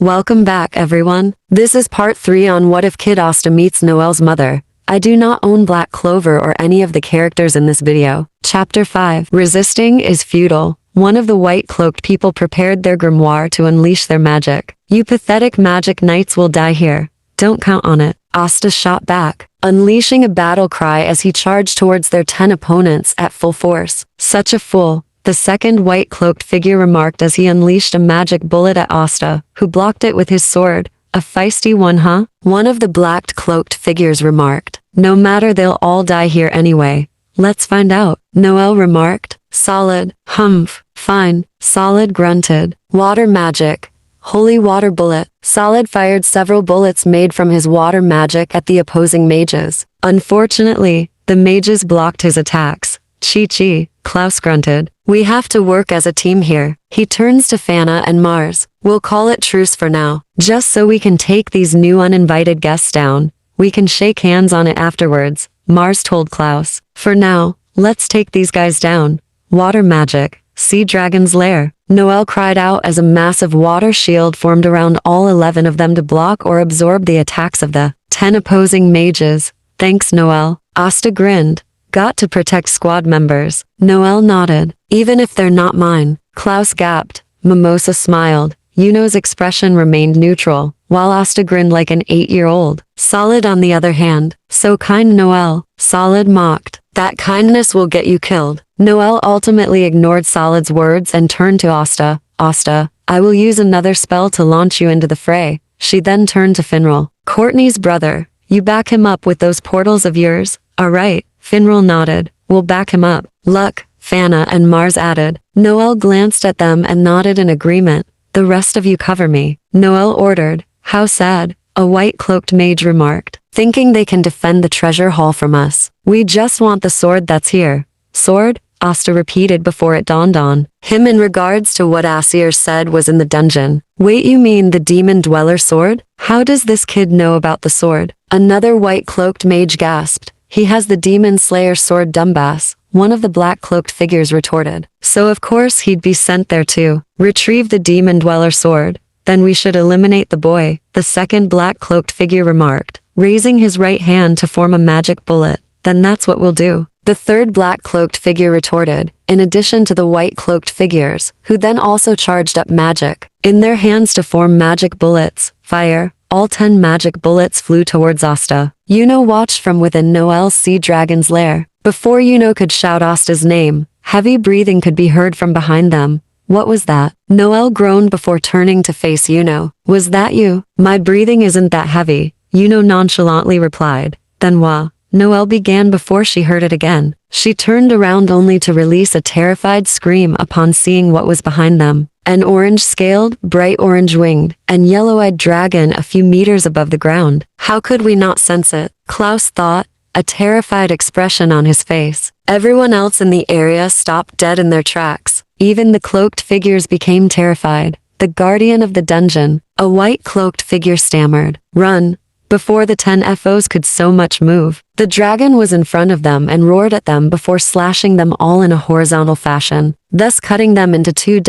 Welcome back, everyone. This is part 3 on What If Kid Asta Meets Noelle's Mother. I do not own Black Clover or any of the characters in this video. Chapter 5. Resisting is futile. One of the white-cloaked people prepared their grimoire to unleash their magic. You pathetic magic knights will die here. Don't count on it. Asta shot back, unleashing a battle cry as he charged towards their 10 opponents at full force. Such a fool. The second white-cloaked figure remarked as he unleashed a magic bullet at Asta, who blocked it with his sword. A feisty one, huh? One of the black-cloaked figures remarked. No matter, they'll all die here anyway. Let's find out. Noelle remarked. Solid. Humph. Fine. Solid grunted. Water magic. Holy water bullet. Solid fired several bullets made from his water magic at the opposing mages. Unfortunately, the mages blocked his attacks. Chi-chi, Klaus grunted. We have to work as a team here. He turns to Fana and Mars. We'll call it truce for now. Just so we can take these new uninvited guests down. We can shake hands on it afterwards, Mars told Klaus. For now, let's take these guys down. Water magic. Sea Dragon's lair. Noelle cried out as a massive water shield formed around all 11 of them to block or absorb the attacks of the 10 opposing mages. Thanks, Noelle. Asta grinned. Got to protect squad members. Noelle nodded. Even if they're not mine. Klaus gasped. Mimosa smiled. Yuno's expression remained neutral, while Asta grinned like an 8-year-old. Solid, on the other hand. So kind, Noelle. Solid mocked. That kindness will get you killed. Noelle ultimately ignored Solid's words and turned to Asta. Asta, I will use another spell to launch you into the fray. She then turned to Finral. Courtney's brother. You back him up with those portals of yours? Alright. Finral nodded. We'll back him up. Luck, Fana and Mars added. Noelle glanced at them and nodded in agreement. The rest of you cover me. Noelle ordered. How sad, a white-cloaked mage remarked. Thinking they can defend the treasure hall from us. We just want the sword that's here. Sword? Asta repeated before it dawned on him in regards to what Asir said was in the dungeon. Wait, you mean the demon dweller sword? How does this kid know about the sword? Another white-cloaked mage gasped. He has the demon slayer sword, dumbass, one of the black-cloaked figures retorted. So of course he'd be sent there too. Retrieve the demon dweller sword. Then we should eliminate the boy, the second black-cloaked figure remarked, raising his right hand to form a magic bullet. Then that's what we'll do. The third black-cloaked figure retorted, in addition to the white-cloaked figures, who then also charged up magic in their hands to form magic bullets. Fire. All 10 magic bullets flew towards Asta. Yuno watched from within Noelle's sea dragon's lair. Before Yuno could shout Asta's name, heavy breathing could be heard from behind them. What was that? Noelle groaned before turning to face Yuno. Was that you? My breathing isn't that heavy, Yuno nonchalantly replied. Then what? Noelle began before she heard it again. She turned around only to release a terrified scream upon seeing what was behind them. An orange-scaled, bright orange-winged, and yellow-eyed dragon a few meters above the ground. How could we not sense it? Klaus thought, a terrified expression on his face. Everyone else in the area stopped dead in their tracks. Even the cloaked figures became terrified. The guardian of the dungeon, a white-cloaked figure stammered. Run. Before the 10 FOs could so much move, the dragon was in front of them and roared at them before slashing them all in a horizontal fashion, thus cutting them into 2.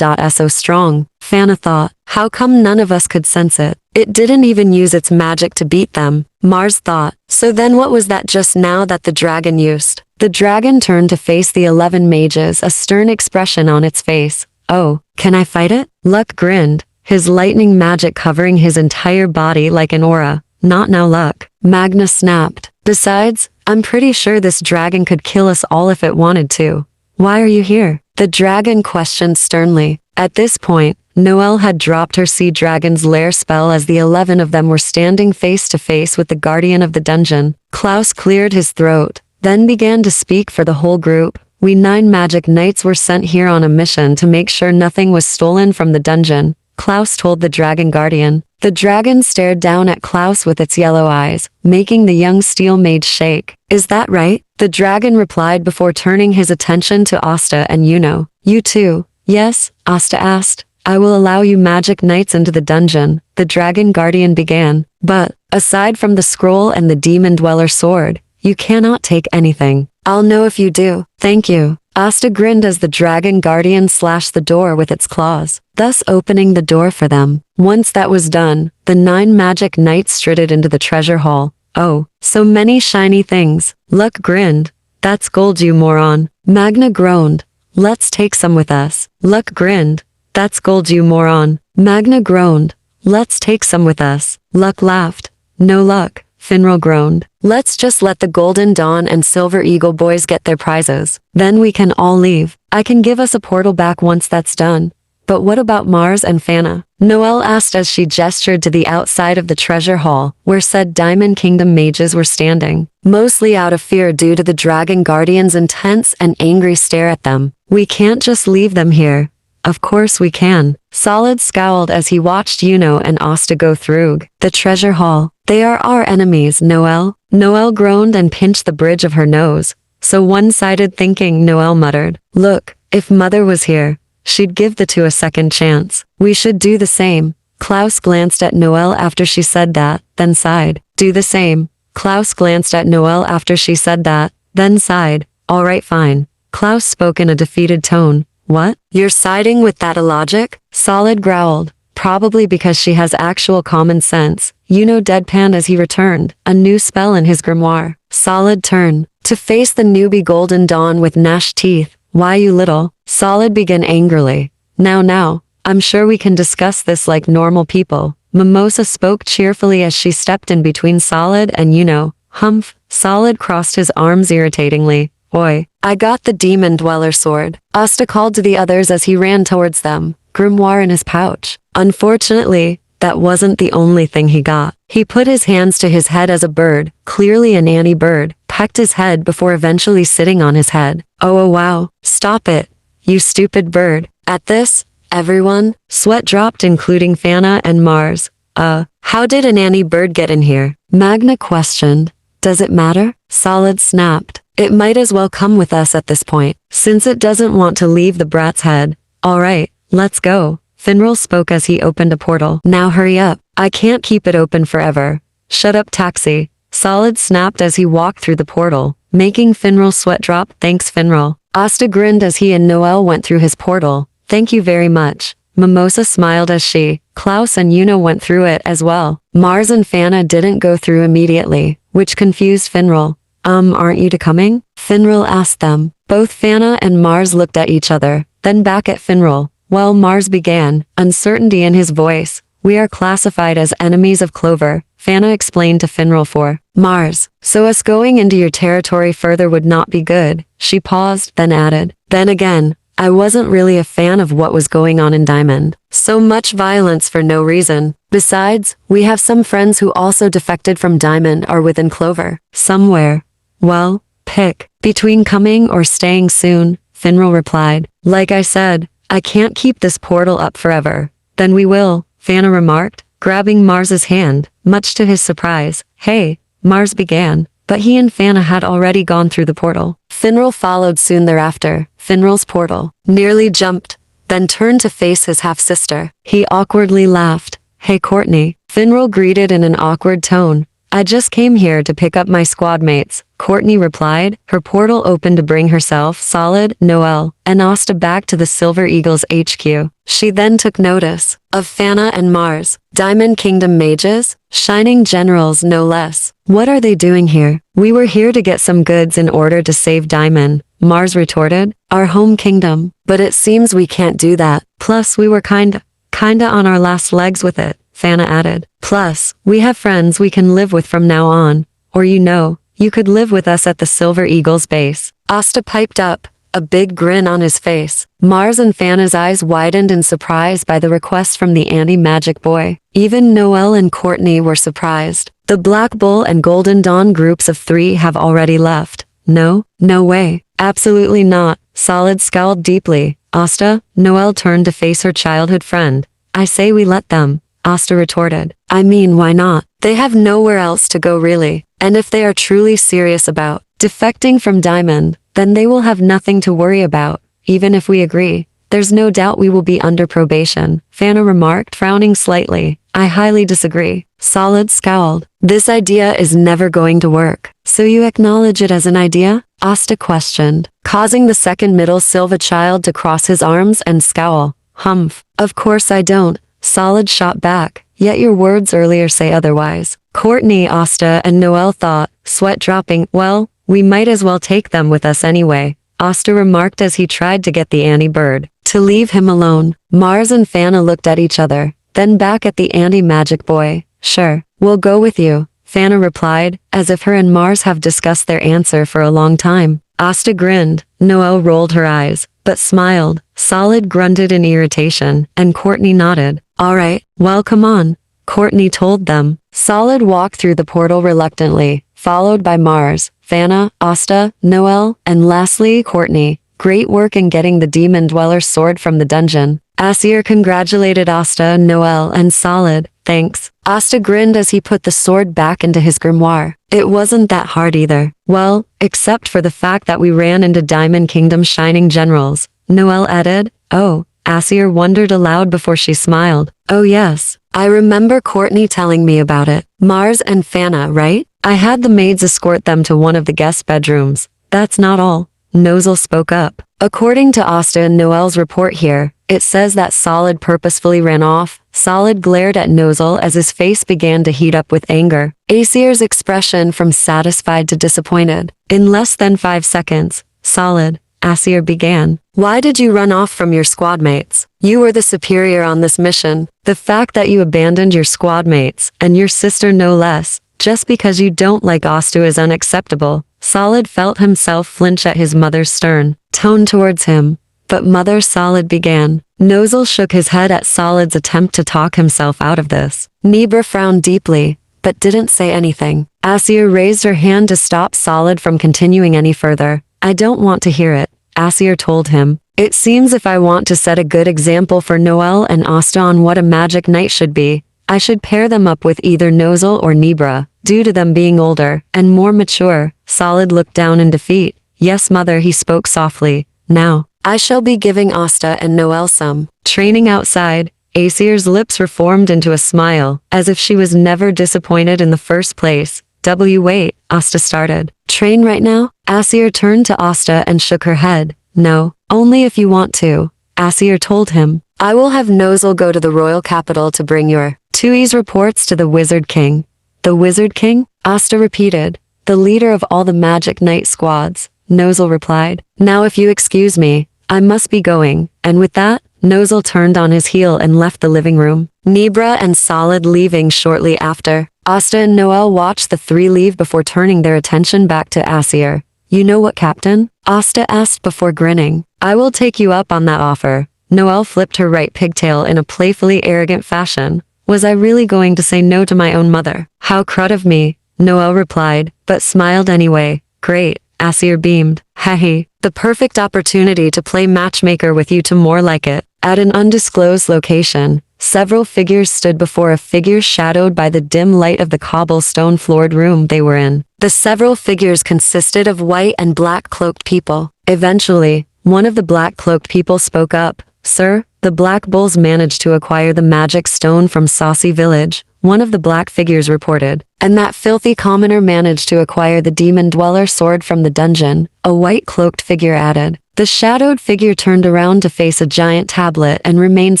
So strong. Fana thought, how come none of us could sense it? It didn't even use its magic to beat them. Mars thought, so then what was that just now that the dragon used? The dragon turned to face the 11 mages, a stern expression on its face. Oh, can I fight it? Luck grinned, his lightning magic covering his entire body like an aura. Not now, Luck. Magnus snapped. Besides, I'm pretty sure this dragon could kill us all if it wanted to. Why are you here? The dragon questioned sternly. At this point, Noelle had dropped her sea dragon's lair spell as the 11 of them were standing face to face with the guardian of the dungeon. Klaus cleared his throat, then began to speak for the whole group. We 9 magic knights were sent here on a mission to make sure nothing was stolen from the dungeon, Klaus told the dragon guardian. The dragon stared down at Klaus with its yellow eyes, making the young steel mage shake. Is that right? The dragon replied before turning his attention to Asta and Yuno. You too? Yes, Asta asked. I will allow you magic knights into the dungeon, the dragon guardian began. But, aside from the scroll and the demon dweller sword, you cannot take anything. I'll know if you do. Thank you. Asta grinned as the dragon guardian slashed the door with its claws. thus opening the door for them. Once that was done, the 9 magic knights strutted into the treasure hall. Oh, so many shiny things. Luck grinned. That's gold, you moron. Magna groaned. Let's take some with us. Luck grinned. That's gold, you moron. Magna groaned. Let's take some with us. Luck laughed. No luck. Finral groaned. Let's just let the Golden Dawn and Silver Eagle boys get their prizes. Then we can all leave. I can give us a portal back once that's done. But what about Mars and Fana? Noelle asked as she gestured to the outside of the treasure hall, where said Diamond Kingdom mages were standing, mostly out of fear due to the Dragon Guardian's intense and angry stare at them. We can't just leave them here. Of course we can. Solid scowled as he watched Yuno and Asta go through the treasure hall. They are our enemies, Noelle. Noelle groaned and pinched the bridge of her nose. So one-sided thinking, Noelle muttered. Look, if Mother was here, she'd give the two a second chance. We should do the same. Klaus glanced at Noelle after she said that, then sighed. Do the same. Klaus glanced at Noelle after she said that, then sighed. All right, fine. Klaus spoke in a defeated tone. What? You're siding with that illogic? Solid growled. Probably because she has actual common sense. Yuno deadpanned as he returned, a new spell in his grimoire. Solid turn. To face the newbie Golden Dawn with gnashed teeth. Why, you little? Solid began angrily. Now, I'm sure we can discuss this like normal people. Mimosa spoke cheerfully as she stepped in between Solid and Yuno. Humph. Solid crossed his arms irritatingly. Oi, I got the Demon Dweller sword. Asta called to the others as he ran towards them, grimoire in his pouch. Unfortunately, that wasn't the only thing he got. He put his hands to his head as a bird, clearly a nanny bird, pecked his head before eventually sitting on his head. Oh wow, stop it, you stupid bird. At this, everyone, sweat dropped including Fana and Mars. How did a nanny bird get in here? Magna questioned. Does it matter? Solid snapped. It might as well come with us at this point, since it doesn't want to leave the brat's head. Alright, let's go. Finral spoke as he opened a portal. Now hurry up. I can't keep it open forever. Shut up, taxi. Solid snapped as he walked through the portal, making Finral sweat drop. Thanks, Finral. Asta grinned as he and Noelle went through his portal. Thank you very much. Mimosa smiled as Klaus and Yuno went through it as well. Mars and Fana didn't go through immediately, which confused Finral. Aren't you coming? Finral asked them. Both Fana and Mars looked at each other, then back at Finral. Well, Mars began, uncertainty in his voice. We are classified as enemies of Clover, Fana explained to Finral for Mars. So us going into your territory further would not be good. She paused, then added. Then again, I wasn't really a fan of what was going on in Diamond. So much violence for no reason. Besides, we have some friends who also defected from Diamond or within Clover. Somewhere. Well, pick. Between coming or staying soon, Finral replied. Like I said, I can't keep this portal up forever. Then we will, Fana remarked, grabbing Mars's hand, much to his surprise. Hey, Mars began, but he and Fana had already gone through the portal. Finral followed soon thereafter. Finral's portal nearly jumped, then turned to face his half-sister. He awkwardly laughed. Hey Courtney, Finral greeted in an awkward tone. I just came here to pick up my squad mates, Courtney replied. Her portal opened to bring herself, Solid, Noelle, and Asta back to the Silver Eagle's HQ. She then took notice of Fana and Mars, Diamond Kingdom mages, shining generals no less. What are they doing here? We were here to get some goods in order to save Diamond, Mars retorted. Our home kingdom. But it seems we can't do that. Plus we were kinda on our last legs with it, Fana added. Plus, we have friends we can live with from now on. Or you could live with us at the Silver Eagle's base. Asta piped up, a big grin on his face. Mars and Fana's eyes widened in surprise by the request from the anti-magic boy. Even Noelle and Courtney were surprised. The Black Bull and Golden Dawn groups of 3 have already left. No way. Absolutely not. Solid scowled deeply. Asta, Noelle turned to face her childhood friend. I say we let them, Asta retorted. I mean, why not? They have nowhere else to go really. And if they are truly serious about defecting from Diamond, then they will have nothing to worry about. Even if we agree, there's no doubt we will be under probation, Fana remarked, frowning slightly. I highly disagree. Solid scowled. This idea is never going to work. So you acknowledge it as an idea? Asta questioned, causing the second middle Silva child to cross his arms and scowl. Humph. Of course I don't. Solid shot back, yet your words earlier say otherwise. Courtney, Asta, and Noelle thought, sweat dropping. Well, we might as well take them with us anyway, Asta remarked as he tried to get the Annie bird to leave him alone. Mars and Fana looked at each other, then back at the Annie magic boy. Sure, we'll go with you, Fana replied, as if her and Mars have discussed their answer for a long time. Asta grinned, Noelle rolled her eyes, but smiled. Solid grunted in irritation, and Courtney nodded. All right, well come on, Courtney told them. Solid walked through the portal reluctantly, followed by Mars, Fana, Asta, Noelle, and lastly Courtney. Great work in getting the demon dweller's sword from the dungeon. Asir congratulated Asta, Noelle, and Solid. Thanks. Asta grinned as he put the sword back into his grimoire. It wasn't that hard either. Well, except for the fact that we ran into Diamond Kingdom's shining generals, Noelle added. Oh, Asir wondered aloud before she smiled. Oh yes, I remember Courtney telling me about it. Mars and Fana, right? I had the maids escort them to one of the guest bedrooms. That's not all, Noelle spoke up. According to Asta and Noelle's report here, it says that Solid purposefully ran off. Solid glared at Noelle as his face began to heat up with anger. Asir's expression from satisfied to disappointed. In less than 5 seconds, Solid, Asir began. Why did you run off from your squad mates? You were the superior on this mission. The fact that you abandoned your squad mates, and your sister no less, just because you don't like Asta is unacceptable. Solid felt himself flinch at his mother's stern tone towards him. But Mother Solid began. Noelle shook his head at Solid's attempt to talk himself out of this. Nebra frowned deeply, but didn't say anything. Asir raised her hand to stop Solid from continuing any further. I don't want to hear it, Asir told him. It seems if I want to set a good example for Noelle and Asta on what a magic knight should be, I should pair them up with either Noelle or Nebra, due to them being older and more mature. Solid looked down in defeat. Yes, mother, he spoke softly. Now, I shall be giving Asta and Noelle some training outside. Asir's lips were formed into a smile, as if she was never disappointed in the first place. Wait, Asta started. Train right now? Asir turned to Asta and shook her head. No, only if you want to, Asir told him. I will have Noelle go to the royal capital to bring your Tui's reports to the Wizard King. The Wizard King? Asta repeated. The leader of all the magic knight squads, Noelle replied. Now if you excuse me, I must be going, and with that, Noelle turned on his heel and left the living room. Nebra and Solid leaving shortly after. Asta and Noelle watched the three leave before turning their attention back to Asir. You know what, Captain? Asta asked before grinning. I will take you up on that offer. Noelle flipped her right pigtail in a playfully arrogant fashion. Was I really going to say no to my own mother? How crud of me, Noelle replied, but smiled anyway. Great, Asir beamed. Hey, the perfect opportunity to play matchmaker with you to more like it. At an undisclosed location, several figures stood before a figure shadowed by the dim light of the cobblestone-floored room they were in. The several figures consisted of white and black-cloaked people. Eventually, one of the black-cloaked people spoke up. Sir, the Black Bulls managed to acquire the magic stone from Saucy Village, one of the black figures reported. And that filthy commoner managed to acquire the demon dweller sword from the dungeon, a white-cloaked figure added. The shadowed figure turned around to face a giant tablet and remained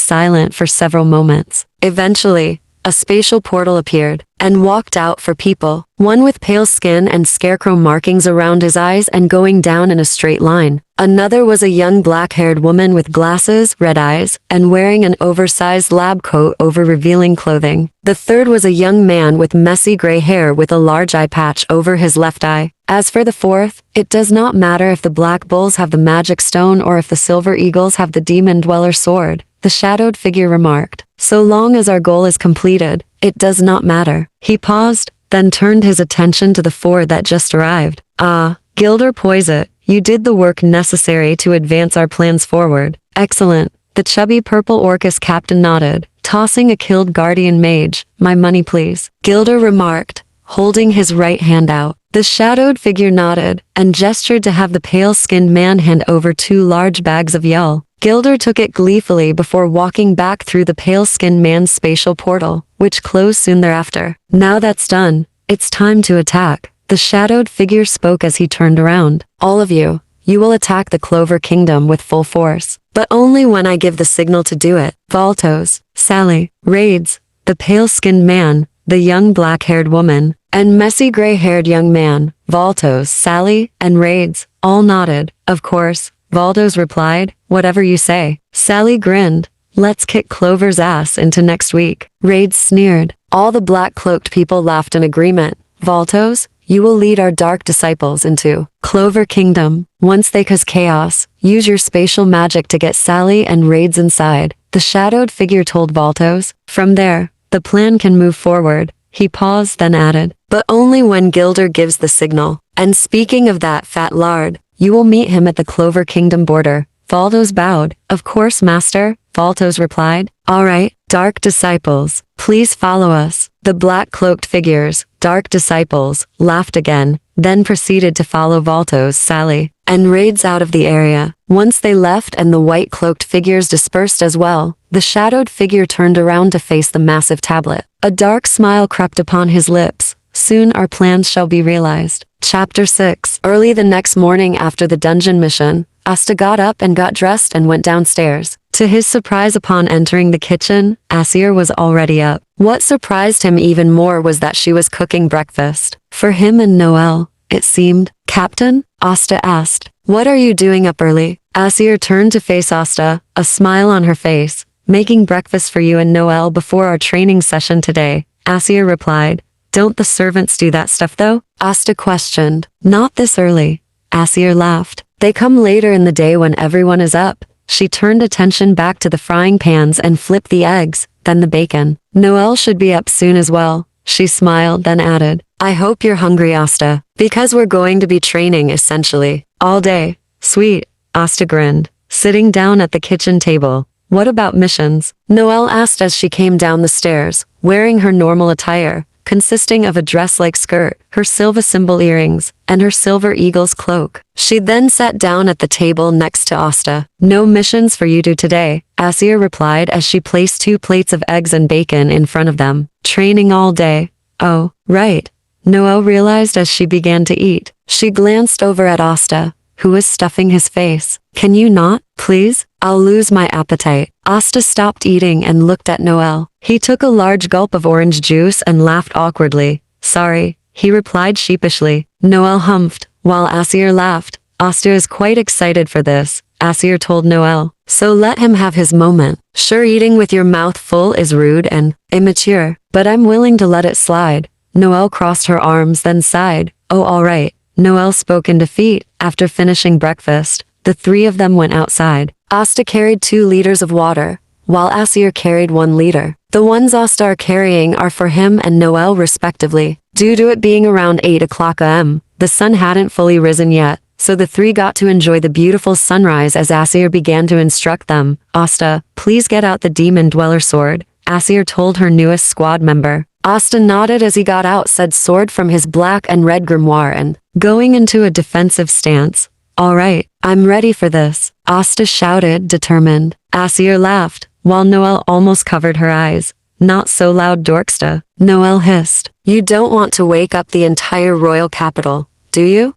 silent for several moments. Eventually, a spatial portal appeared and walked out for people, one with pale skin and scarecrow markings around his eyes and going down in a straight line. Another was a young black-haired woman with glasses, red eyes, and wearing an oversized lab coat over revealing clothing. The third was a young man with messy gray hair with a large eye patch over his left eye. As for the fourth, it does not matter if the Black Bulls have the magic stone or if the Silver Eagles have the demon dweller sword, the shadowed figure remarked. So long as our goal is completed, it does not matter. He paused, then turned his attention to the four that just arrived. Ah, Gilder Poiset, you did the work necessary to advance our plans forward. Excellent. The chubby purple Orcus captain nodded, tossing a killed guardian mage. My money please, Gilder remarked, holding his right hand out. The shadowed figure nodded, and gestured to have the pale-skinned man hand over 2 large bags of Yell. Gilder took it gleefully before walking back through the pale-skinned man's spatial portal, which closed soon thereafter. Now that's done, it's time to attack. The shadowed figure spoke as he turned around. All of you, you will attack the Clover Kingdom with full force. But only when I give the signal to do it. Valtos, Sally, Raids, the pale-skinned man, the young black-haired woman, and messy gray-haired young man, Valtos, Sally, and Raids, all nodded. Of course, Valtos replied, whatever you say. Sally grinned. Let's kick Clover's ass into next week. Raids sneered. All the black-cloaked people laughed in agreement. Valtos, you will lead our dark disciples into Clover Kingdom. Once they cause chaos, use your spatial magic to get Sally and Raids inside, the shadowed figure told Valtos. From there, the plan can move forward. He paused, then added, but only when Gilder gives the signal. And speaking of that fat lard, you will meet him at the Clover Kingdom border. Valtos bowed. Of course, master, Valtos replied. All right, dark disciples, please follow us. The black-cloaked figures, dark disciples, laughed again, then proceeded to follow Valtos, Sally, and Raids out of the area. Once they left and the white-cloaked figures dispersed as well, the shadowed figure turned around to face the massive tablet. A dark smile crept upon his lips. Soon our plans shall be realized. Chapter 6. Early the next morning after the dungeon mission, Asta got up and got dressed and went downstairs. To his surprise upon entering the kitchen, Asir was already up. What surprised him even more was that she was cooking breakfast. For him and Noelle, it seemed. Captain? Asta asked. What are you doing up early? Asir turned to face Asta, a smile on her face. Making breakfast for you and Noelle before our training session today, Asir replied. Don't the servants do that stuff though? Asta questioned. Not this early. Asir laughed. They come later in the day when everyone is up. She turned attention back to the frying pans and flipped the eggs, then the bacon. Noelle should be up soon as well. She smiled, then added, I hope you're hungry, Asta, because we're going to be training essentially all day. Sweet, Asta grinned, sitting down at the kitchen table. What about missions? Noelle asked as she came down the stairs, wearing her normal attire, consisting of a dress-like skirt, her silver symbol earrings, and her silver eagle's cloak. She then sat down at the table next to Asta. No missions for you two today, Asir replied as she placed 2 plates of eggs and bacon in front of them. Training all day. Oh, right. Noelle realized as she began to eat. She glanced over at Asta, who was stuffing his face. Can you not, please? I'll lose my appetite. Asta stopped eating and looked at Noelle. He took a large gulp of orange juice and laughed awkwardly. Sorry, he replied sheepishly. Noelle humphed, while Asir laughed. Asta is quite excited for this, Asir told Noelle. So let him have his moment. Sure, eating with your mouth full is rude and immature, but I'm willing to let it slide. Noelle crossed her arms then sighed. Oh, all right. Noelle spoke in defeat. After finishing breakfast, the 3 of them went outside. Asta carried 2 liters of water, while Asir carried 1 liter. The ones Asta are carrying are for him and Noelle respectively. Due to it being around 8 o'clock am, the sun hadn't fully risen yet, so the 3 got to enjoy the beautiful sunrise as Asir began to instruct them. Asta, please get out the demon dweller sword, Asir told her newest squad member. Asta nodded as he got out said sword from his black and red grimoire and, going into a defensive stance. All right, I'm ready for this, Asta shouted, determined. Asir laughed, while Noelle almost covered her eyes. Not so loud, Dorksta. Noelle hissed. You don't want to wake up the entire royal capital, do you?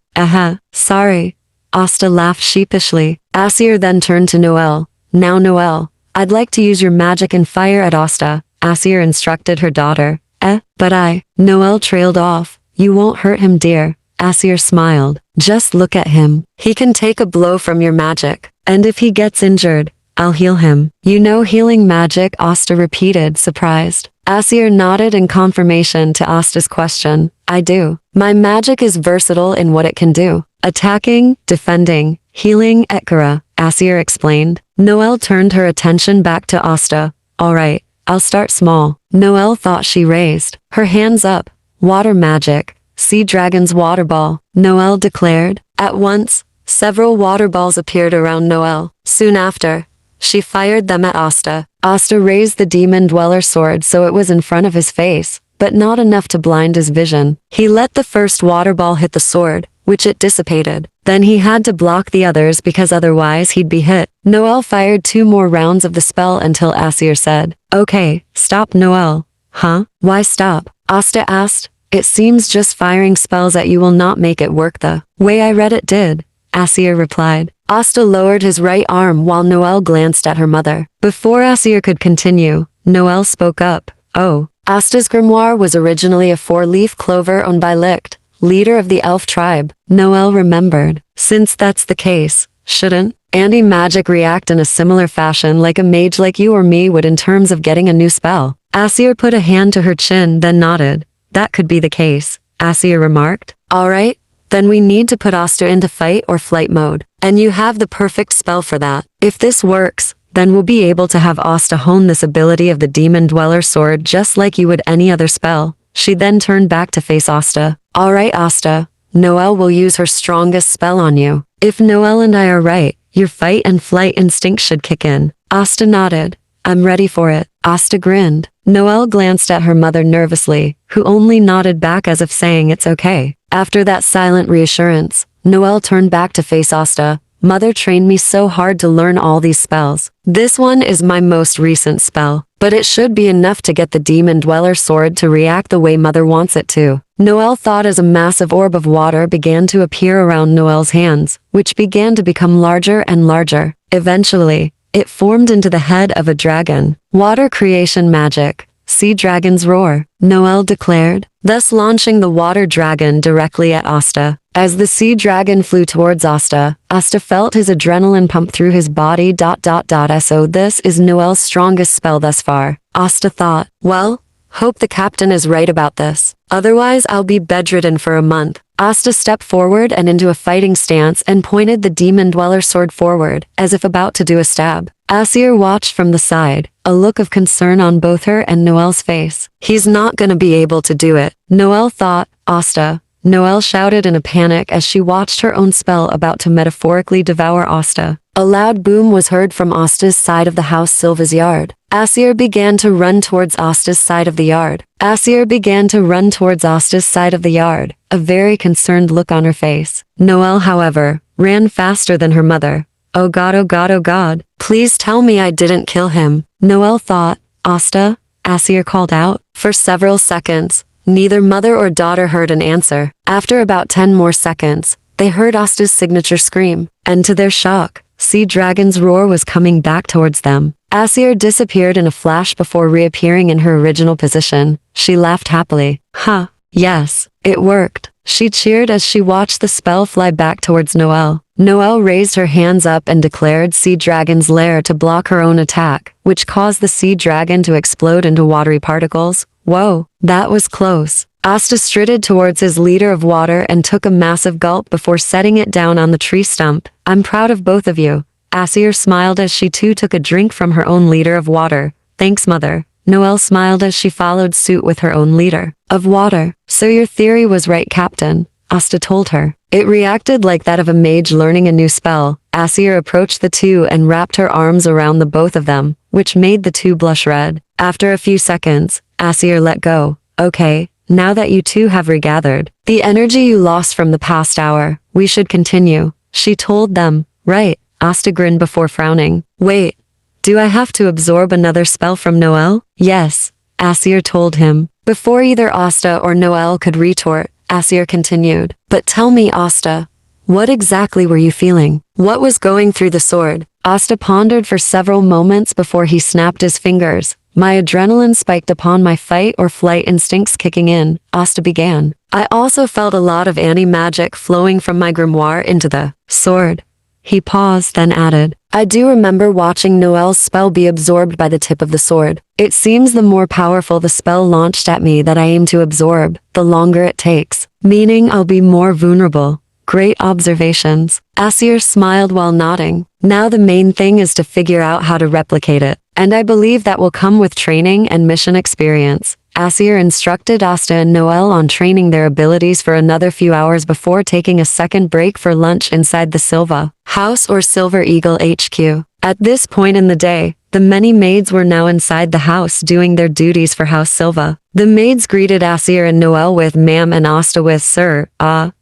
Sorry. Asta laughed sheepishly. Asir then turned to Noelle. Now Noelle, I'd like to use your magic and fire at Asta, Asir instructed her daughter. But Noelle trailed off. You won't hurt him, dear. Asir smiled. Just look at him. He can take a blow from your magic. And if he gets injured, I'll heal him. You know healing magic? Asta repeated, surprised. Asir nodded in confirmation to Asta's question. I do. My magic is versatile in what it can do. Attacking, defending, healing, etc. Asir explained. Noelle turned her attention back to Asta. All right, I'll start small. Noelle thought she raised her hands up. Water magic. Sea Dragon's water ball, Noelle declared. At once, several water balls appeared around Noelle. Soon after, she fired them at Asta. Asta raised the demon dweller sword so it was in front of his face, but not enough to blind his vision. He let the first water ball hit the sword, which it dissipated. Then he had to block the others because otherwise he'd be hit. Noelle fired 2 more rounds of the spell until Asir said, Okay, stop, Noelle. Huh? Why stop? Asta asked. It seems just firing spells at you will not make it work the way I read it did, Asir replied. Asta lowered his right arm while Noelle glanced at her mother. Before Asir could continue, Noelle spoke up. Oh, Asta's grimoire was originally a 4-leaf clover owned by Licht, leader of the elf tribe. Noelle remembered. Since that's the case, shouldn't anti-magic react in a similar fashion like a mage like you or me would in terms of getting a new spell? Asir put a hand to her chin then nodded. That could be the case, Asir remarked. Alright, then we need to put Asta into fight or flight mode. And you have the perfect spell for that. If this works, then we'll be able to have Asta hone this ability of the Demon Dweller sword just like you would any other spell. She then turned back to face Asta. Alright Asta, Noelle will use her strongest spell on you. If Noelle and I are right, your fight and flight instinct should kick in. Asta nodded. I'm ready for it. Asta grinned. Noelle glanced at her mother nervously, who only nodded back as if saying it's okay. After that silent reassurance, Noelle turned back to face Asta. Mother trained me so hard to learn all these spells. This one is my most recent spell, but it should be enough to get the Demon Dweller sword to react the way Mother wants it to. Noelle thought as a massive orb of water began to appear around Noelle's hands, which began to become larger and larger. Eventually, it formed into the head of a dragon. Water creation magic. Sea dragon's roar, Noelle declared, thus launching the water dragon directly at Asta. As the sea dragon flew towards Asta, Asta felt his adrenaline pump through his body. So this is Noelle's strongest spell thus far. Asta thought, well, hope the captain is right about this. Otherwise I'll be bedridden for a month. Asta stepped forward and into a fighting stance and pointed the Demon Dweller sword forward, as if about to do a stab. Asir watched from the side, a look of concern on both her and Noelle's face. He's not gonna be able to do it, Noelle thought. Asta, Noelle shouted in a panic as she watched her own spell about to metaphorically devour Asta. A loud boom was heard from Asta's side of the house Silva's yard. Asir began to run towards Asta's side of the yard. Asir began to run towards Asta's side of the yard, a very concerned look on her face. Noelle, however, ran faster than her mother. Oh God, oh God, oh God, please tell me I didn't kill him, Noelle thought. Asta, Asir called out. For several seconds, neither mother or daughter heard an answer. After about 10 more seconds, they heard Asta's signature scream, and to their shock, Sea Dragon's roar was coming back towards them. Asir disappeared in a flash before reappearing in her original position. She laughed happily. Huh, yes, it worked. She cheered as she watched the spell fly back towards Noelle. Noelle raised her hands up and declared Sea Dragon's lair to block her own attack, which caused the Sea Dragon to explode into watery particles. Whoa, that was close. Asta strided towards his liter of water and took a massive gulp before setting it down on the tree stump. I'm proud of both of you. Asir smiled as she too took a drink from her own liter of water. Thanks, Mother. Noelle smiled as she followed suit with her own liter of water. So your theory was right, Captain, Asta told her. It reacted like that of a mage learning a new spell. Asir approached the two and wrapped her arms around the both of them, which made the two blush red. After a few seconds, Asir let go. Okay, now that you two have regathered the energy you lost from the past hour, we should continue, she told them. Right, Asta grinned before frowning. Wait, do I have to absorb another spell from Noelle? Yes, Asir told him. Before either Asta or Noelle could retort, Asir continued. But tell me, Asta, what exactly were you feeling? What was going through the sword? Asta pondered for several moments before he snapped his fingers. My adrenaline spiked upon my fight or flight instincts kicking in, Asta began. I also felt a lot of anti-magic flowing from my grimoire into the sword. He paused, then added, I do remember watching Noelle's spell be absorbed by the tip of the sword. It seems the more powerful the spell launched at me that I aim to absorb, the longer it takes, meaning I'll be more vulnerable. Great observations. Asir smiled while nodding. Now the main thing is to figure out how to replicate it, and I believe that will come with training and mission experience. Asir instructed Asta and Noelle on training their abilities for another few hours before taking a second break for lunch inside the Silva House or Silver Eagle HQ. At this point in the day, the many maids were now inside the house doing their duties for House Silva. The maids greeted Asir and Noelle with ma'am and Asta with sir.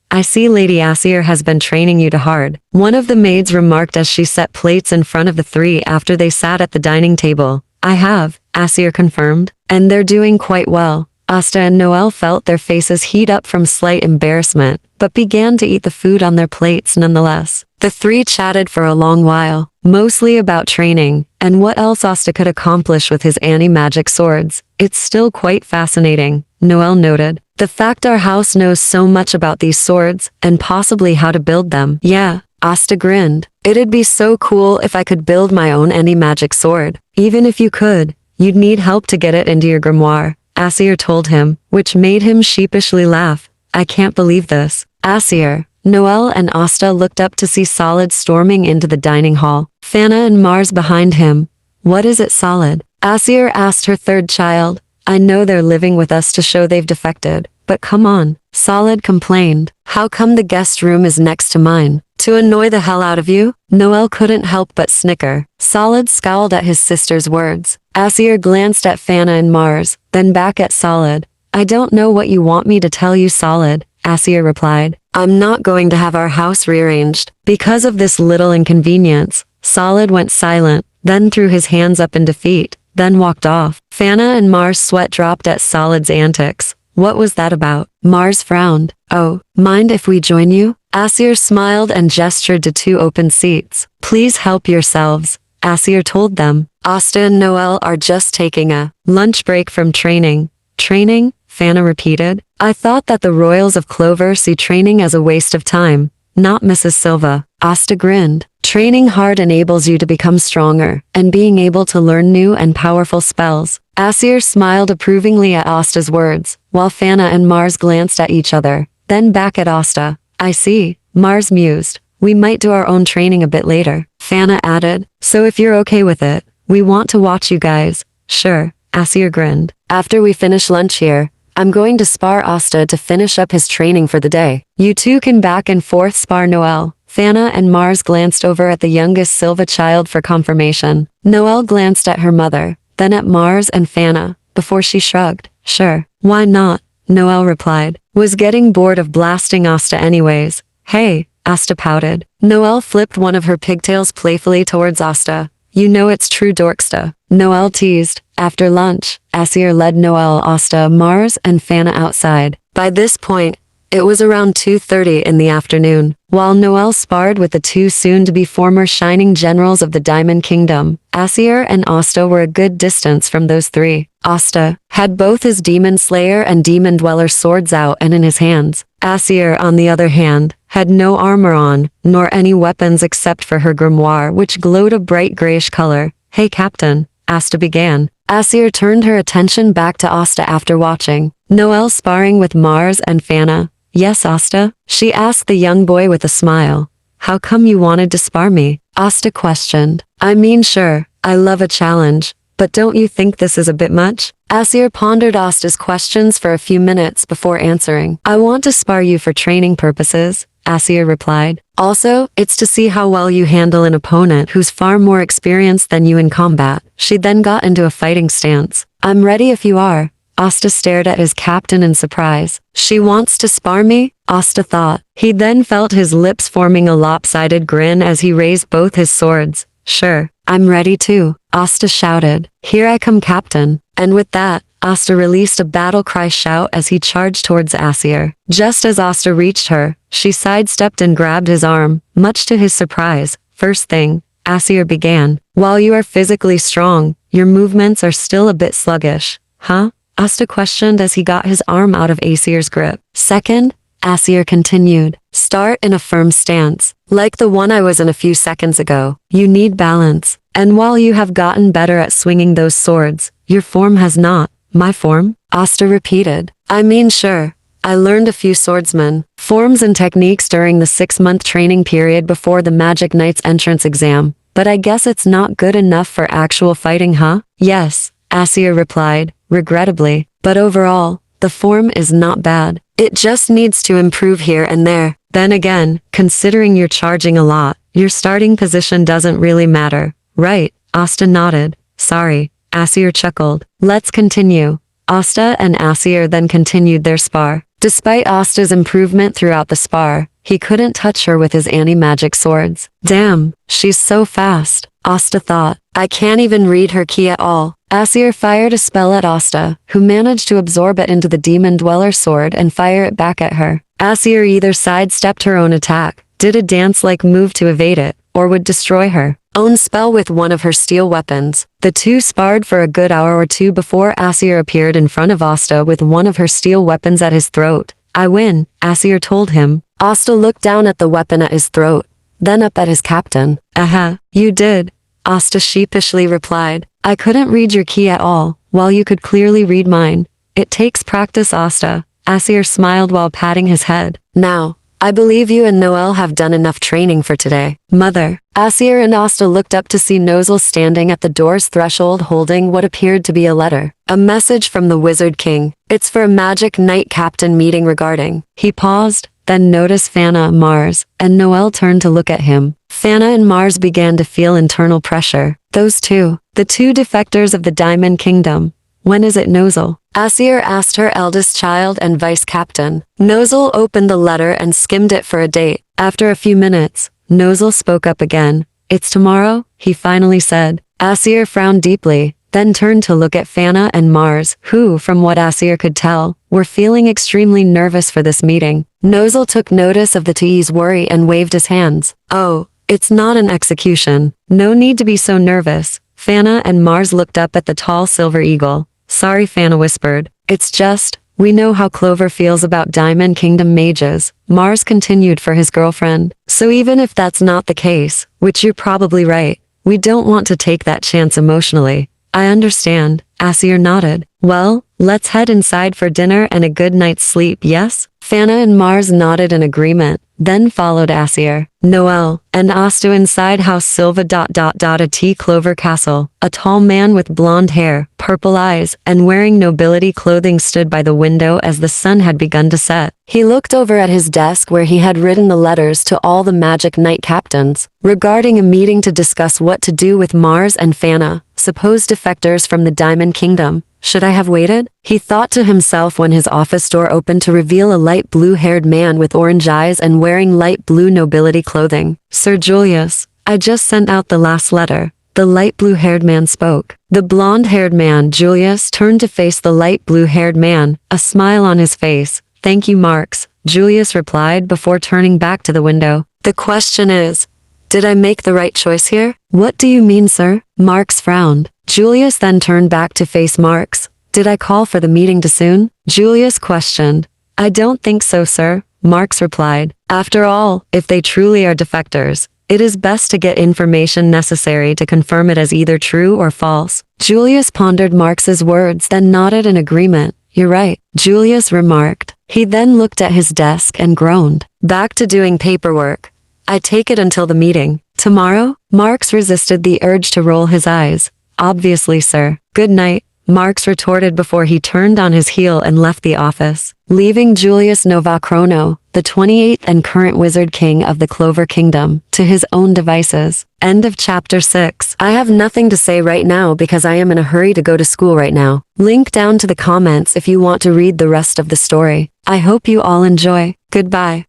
I see Lady Asir has been training you to hard. One of the maids remarked as she set plates in front of the three after they sat at the dining table. I have, Asir confirmed. And they're doing quite well. Asta and Noelle felt their faces heat up from slight embarrassment, but began to eat the food on their plates nonetheless. The three chatted for a long while, mostly about training, and what else Asta could accomplish with his anti-magic swords. It's still quite fascinating, Noelle noted. The fact our house knows so much about these swords, and possibly how to build them. Yeah, Asta grinned. It'd be so cool if I could build my own anti-magic sword. Even if you could, you'd need help to get it into your grimoire, Asir told him, which made him sheepishly laugh. I can't believe this. Asir, Noelle and Asta looked up to see Solid storming into the dining hall. Fana and Mars behind him. What is it, Solid? Asir asked her third child. I know they're living with us to show they've defected, but come on. Solid complained. How come the guest room is next to mine? To annoy the hell out of you? Noelle couldn't help but snicker. Solid scowled at his sister's words. Asir glanced at Fana and Mars, then back at Solid. I don't know what you want me to tell you, Solid, Asir replied. I'm not going to have our house rearranged. Because of this little inconvenience, Solid went silent, then threw his hands up in defeat, then walked off. Fana and Mars' sweat dropped at Solid's antics. What was that about? Mars frowned. Oh, mind if we join you? Asir smiled and gestured to two open seats. Please help yourselves, Asir told them. Asta and Noelle are just taking a lunch break from training. Training? Fana repeated. I thought that the royals of Clover see training as a waste of time. Not Mrs. Silva. Asta grinned. Training hard enables you to become stronger, and being able to learn new and powerful spells. Asir smiled approvingly at Asta's words, while Fana and Mars glanced at each other, then back at Asta. I see, Mars mused. We might do our own training a bit later. Fana added, so if you're okay with it, we want to watch you guys. Sure, Asir grinned. After we finish lunch here, I'm going to spar Asta to finish up his training for the day. You two can back and forth spar Noelle. Fana and Mars glanced over at the youngest Silva child for confirmation. Noelle glanced at her mother, then at Mars and Fana, before she shrugged. Sure, why not? Noelle replied. Was getting bored of blasting Asta anyways. Hey, Asta pouted. Noelle flipped one of her pigtails playfully towards Asta. You know it's true dorksta. Noelle teased. After lunch, Asir led Noelle, Asta, Mars, and Fana outside. By this point, it was around 2:30 in the afternoon. While Noelle sparred with the two soon-to-be former shining generals of the Diamond Kingdom, Asir and Asta were a good distance from those three. Asta had both his Demon Slayer and Demon Dweller swords out and in his hands. Asir, on the other hand, had no armor on, nor any weapons except for her grimoire, which glowed a bright grayish color. Hey, Captain, Asta began. Asir turned her attention back to Asta after watching Noelle sparring with Mars and Fana. Yes, Asta? She asked the young boy with a smile. How come you wanted to spar me? Asta questioned. I mean, sure, I love a challenge, but don't you think this is a bit much? Asir pondered Asta's questions for a few minutes before answering. I want to spar you for training purposes, Asir replied. Also, it's to see how well you handle an opponent who's far more experienced than you in combat. She then got into a fighting stance. I'm ready if you are. Asta stared at his captain in surprise. She wants to spar me? Asta thought. He then felt his lips forming a lopsided grin as he raised both his swords. Sure, I'm ready too, Asta shouted. Here I come, Captain. And with that, Asta released a battle cry shout as he charged towards Asir. Just as Asta reached her, she sidestepped and grabbed his arm, much to his surprise. First thing, Asir began. While you are physically strong, your movements are still a bit sluggish. Huh? Asta questioned as he got his arm out of Asir's grip. Second, Asir continued. Start in a firm stance, like the one I was in a few seconds ago. You need balance. And while you have gotten better at swinging those swords, your form has not. My form? Asta repeated. I mean, sure. I learned a few swordsman forms and techniques during the 6-month training period before the Magic Knight's entrance exam, but I guess it's not good enough for actual fighting, huh? Yes, Asir replied, regrettably, but overall, the form is not bad. It just needs to improve here and there. Then again, considering you're charging a lot, your starting position doesn't really matter, right? Asta nodded. Sorry, Asir chuckled. Let's continue. Asta and Asir then continued their spar. Despite Asta's improvement throughout the spar, he couldn't touch her with his anti-magic swords. Damn, she's so fast, Asta thought. I can't even read her ki at all. Asir fired a spell at Asta, who managed to absorb it into the demon dweller sword and fire it back at her. Asir either sidestepped her own attack, did a dance-like move to evade it, or would destroy her own spell with one of her steel weapons. The two sparred for a good hour or two before Asir appeared in front of Asta with one of her steel weapons at his throat. "I win," Asir told him. Asta looked down at the weapon at his throat, then up at his captain. "Aha, you did," Asta sheepishly replied. "I couldn't read your key at all, while you could clearly read mine. It takes practice, Asta." Asir smiled while patting his head. "Now, I believe you and Noelle have done enough training for today, Mother." Asir and Asta looked up to see Noelle standing at the door's threshold holding what appeared to be a letter. A message from the Wizard King. "It's for a Magic Knight Captain meeting regarding." He paused, then noticed Fana, Mars, and Noelle turned to look at him. Fana and Mars began to feel internal pressure. Those two, the two defectors of the Diamond Kingdom. "When is it, Noelle?" Asir asked her eldest child and vice captain. Noelle opened the letter and skimmed it for a date. After a few minutes, Noelle spoke up again. "It's tomorrow," he finally said. Asir frowned deeply, then turned to look at Fana and Mars, who, from what Asir could tell, were feeling extremely nervous for this meeting. Noelle took notice of the two's worry and waved his hands. "Oh, it's not an execution. No need to be so nervous." Fana and Mars looked up at the tall silver eagle. "Sorry," Fana whispered. "It's just, we know how Clover feels about Diamond Kingdom mages," Mars continued for his girlfriend. "So even if that's not the case, which you're probably right, we don't want to take that chance emotionally." "I understand," Asir nodded. "Well, let's head inside for dinner and a good night's sleep, yes?" Fana and Mars nodded in agreement, then followed Asir, Noelle, and Asta inside House Silva. A tea Clover Castle. A tall man with blonde hair, purple eyes, and wearing nobility clothing stood by the window as the sun had begun to set. He looked over at his desk where he had written the letters to all the Magic Knight captains, regarding a meeting to discuss what to do with Mars and Fana, supposed defectors from the Diamond Kingdom. Should I have waited? He thought to himself when his office door opened to reveal a light blue-haired man with orange eyes and wearing light blue nobility clothing. "Sir Julius, I just sent out the last letter." The light blue-haired man spoke. The blonde-haired man, Julius, turned to face the light blue-haired man, a smile on his face. "Thank you, Marks," Julius replied before turning back to the window. "The question is, did I make the right choice here?" "What do you mean, sir?" Marks frowned. Julius then turned back to face Marks. "Did I call for the meeting too soon?" Julius questioned. "I don't think so, sir," Marks replied. "After all, if they truly are defectors, it is best to get information necessary to confirm it as either true or false." Julius pondered Marks's words then nodded in agreement. "You're right," Julius remarked. He then looked at his desk and groaned. "Back to doing paperwork. I take it until the meeting. Tomorrow?" Marks resisted the urge to roll his eyes. "Obviously, sir." "Good night," Marks retorted before he turned on his heel and left the office, leaving Julius Novachrono, the 28th and current Wizard King of the Clover Kingdom, to his own devices. End of chapter 6. I have nothing to say right now because I am in a hurry to go to school right now. Link down to the comments if you want to read the rest of the story. I hope you all enjoy. Goodbye.